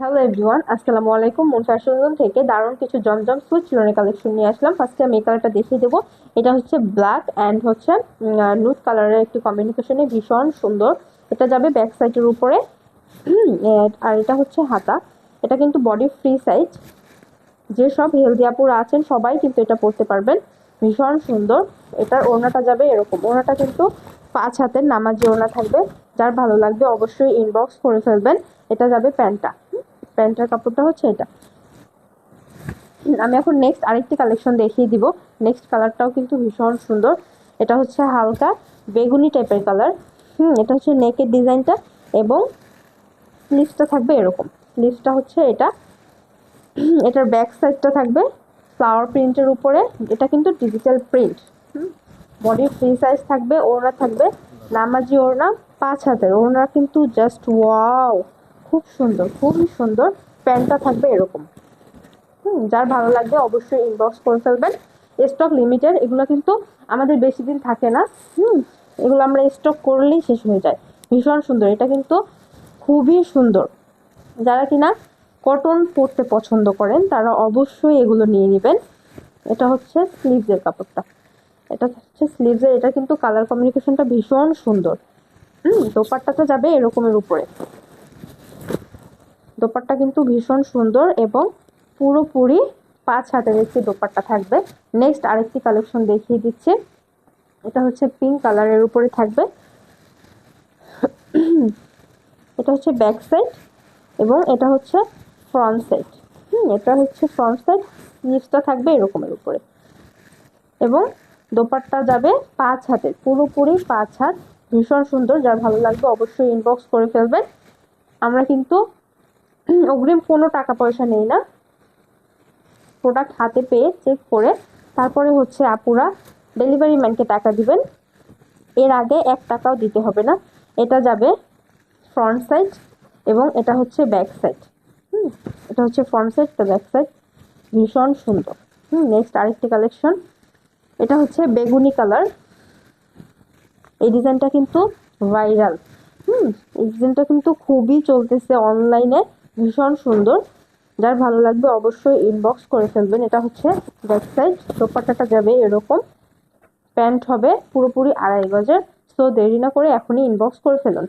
Hello everyone, আসসালামু আলাইকুম। Moon fashion zone থেকে দারুণ কিছু জমজম সুইট চিলনের কালেকশন নিয়ে আসলাম। ফার্স্টে আমি এই কালারটা দেখিয়ে দেবো। এটা হচ্ছে ব্ল্যাক অ্যান্ড হচ্ছে নুড কালারের একটি কম্বিনেশনে, ভীষণ সুন্দর। এটা যাবে ব্যাক সাইডের উপরে। আর এটা হচ্ছে হাতা। এটা কিন্তু বডি ফ্রি সাইজ। যে সব হেলদি আপুরা আছেন সবাই কিন্তু এটা পরতে পারবেন, ভীষণ সুন্দর। এটার ওড়নাটা যাবে এরকম, ওড়নাটা কিন্তু 5 হাতের নামাজি ওড়না থাকবে। যার ভালো লাগবে অবশ্যই ইনবক্স করে ফেলবেন। এটা যাবে প্যান্টটা, প্যান্টের কাপড়টা হচ্ছে এটা। আমি এখন নেক্সট আরেকটি কালেকশন দেখিয়ে দিব। নেক্সট কালারটাও কিন্তু ভীষণ সুন্দর। এটা হচ্ছে হালকা বেগুনি টাইপের কালার। এটা হচ্ছে নেকের ডিজাইনটা, এবং স্লিভসটা থাকবে এরকম। স্লিভসটা হচ্ছে এটা। এটার ব্যাক সাইডটা থাকবে ফ্লাওয়ার প্রিন্টের উপরে। এটা কিন্তু digital print. Body free size থাকবে, ওড়না থাকবে নামাজি ওড়না, 5 হাতের ওড়না কিন্তু জাস্ট ওয়াও, খুব সুন্দর, খুবই সুন্দর। প্যান্টটা থাকবে এরকম। যার ভালো লাগবে অবশ্যই ইনবক্স করে ফেলবেন। স্টক লিমিটেড, এগুলো কিন্তু আমাদের বেশি দিন থাকে না। এগুলো আমরা স্টক করলেই শেষ হয়ে যায়। ভীষণ সুন্দর, এটা কিন্তু খুবই সুন্দর। যারা কিনা কটন পরতে পছন্দ করেন তারা অবশ্যই এগুলো নিয়ে নেবেন। এটা হচ্ছে স্লিভসের কাপড়টা, এটা হচ্ছে স্লিভসের। এটা কিন্তু কালার কমিউনিকেশনটা ভীষণ সুন্দর। দোপাট্টাটা যাবে এরকমের উপরে। দোপাট্টা কিন্তু ভীষণ সুন্দর এবং পুরোপুরি 5 হাতের একটি দোপাট্টা থাকবে। নেক্সট আরেকটি কালেকশন দেখিয়ে দিচ্ছি। এটা হচ্ছে পিঙ্ক কালারের উপরে থাকবে। এটা হচ্ছে ব্যাক সাইড এবং এটা হচ্ছে ফ্রন্ট সাইড। এটা হচ্ছে ফ্রন্ট সাইড। স্লিভসটা থাকবে এরকমের উপরে এবং দোপাট্টা যাবে 5 হাতের, পুরোপুরি 5 হাত। ভীষণ সুন্দর, যার ভালো লাগবে অবশ্যই ইনবক্স করে ফেলবেন। আমরা কিন্তু অগ্রিম কোনো টাকা পয়সা নেই না। প্রোডাক্ট হাতে পেয়ে চেক করে তারপরে হচ্ছে আপুরা ডেলিভারি ম্যানকে টাকা দিবেন। এর আগে 1 টাকাও দিতে হবে না। এটা যাবে ফ্রন্ট সাইড এবং এটা হচ্ছে ব্যাক সাইড। এটা হচ্ছে ফ্রন্ট সাইড, এটা ব্যাক সাইড। ভীষণ সুন্দর। নেক্সট আরেকটি কালেকশন। এটা হচ্ছে বেগুনি কালার। এই ডিজাইনটা কিন্তু ভাইরাল। এই ডিজাইনটা কিন্তু খুবই চলতেছে অনলাইনে, ভীষণ সুন্দর। যার ভালো লাগবে অবশ্যই ইনবক্স করে ফেলবেন। এটা হচ্ছে ব্যাক সাইড। দোপাট্টাটা যাবে এরকম। প্যান্ট হবে পুরোপুরি 2.5 গজের। সো দেরি না করে এখনই ইনবক্স করে ফেলুন।